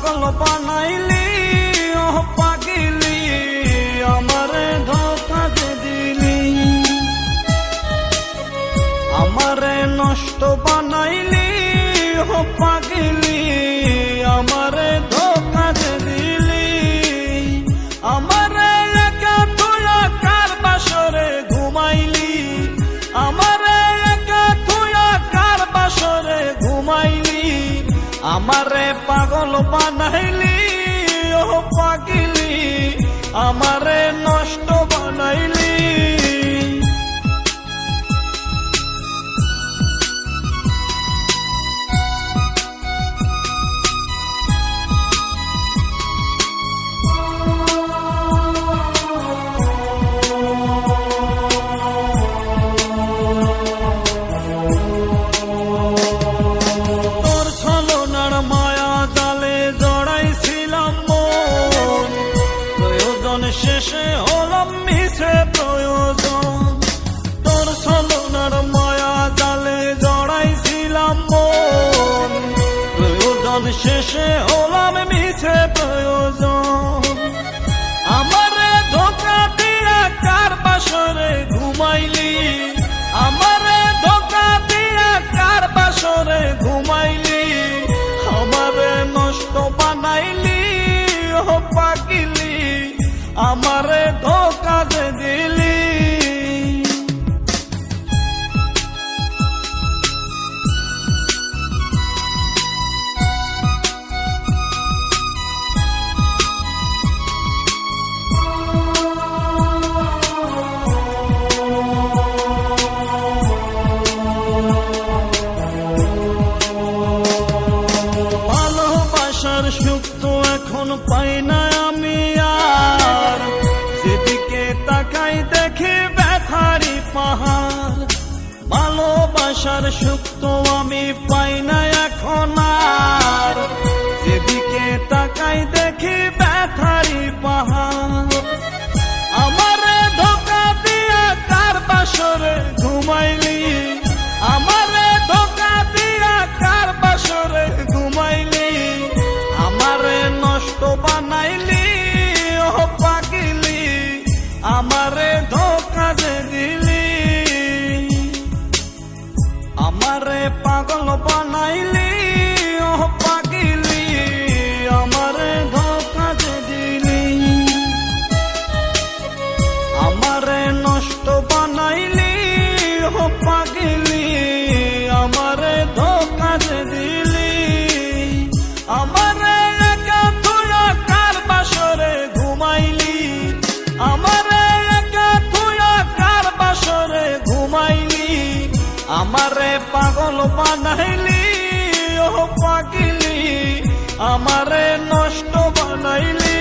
পাগল বানাইলি ও পাগিলি আমারে ধোঁকা যে দিলি, আমারে নষ্ট বানাইলি ও পাগিলি আমারে ধোঁকা যে দিলি। আমারে একা তুইয়া কার বাসরে ঘুমাইলি, আমারে একা তুইয়া কার বাসরে ঘুমাইলি, আমারে পাগল বানাইলি ও পাগিলি আমারে নষ্ট বানাইলি। শেষে হলাম মিছে প্রয়োজন, তোর ছলনার মায়া জালে জড়াইছিলাম মন, প্রয়োজন শেষে হলাম মিছে প্রয়োজন। আমারে ধোঁকা দিয়া কার বাসরে ঘুমাইলি, আমারে ধোঁকা দিয়া কার বাসরে ঘুমাইলি, আমারে নষ্ট বানাইলি ও পাগিলি আমারে ধোঁকা যে দিলি। ভালোবাসার সুখ তো এখন পাই না আমি আর, যেদিকে তাকাই দেখি ব্যথারি পাহাড়। ভালোবাসার সুখ তো আমি পাই না এখন আর, যেদিকে তাকাই দেখি ব্যথারি পাহাড়। আমারে ধোঁকা দিয়া কার বাসরে ঘুমাইলি, আমারে ধোঁকা দিয়া কার বাসরে ঘুমাইলি, আমারে নষ্ট বানাইলি ও পাগিলি আমারে ধোঁকা যে দিলি। আমারে পাগল বানাইলি ও পাগিলি আমারে ধোঁকা যে দিলি, আমারে নষ্ট বানাইলি ও পাগিলি আমারে ধোঁকা যে দিলি। আমারে একা তুইয়া কার বাসরে ঘুমাইলি, আমারে একা তুইয়া কার বাসরে ঘুমাইলি, আমারে পাগল বানাইলি ও পাগিলি আমারে নষ্ট বানাইলি।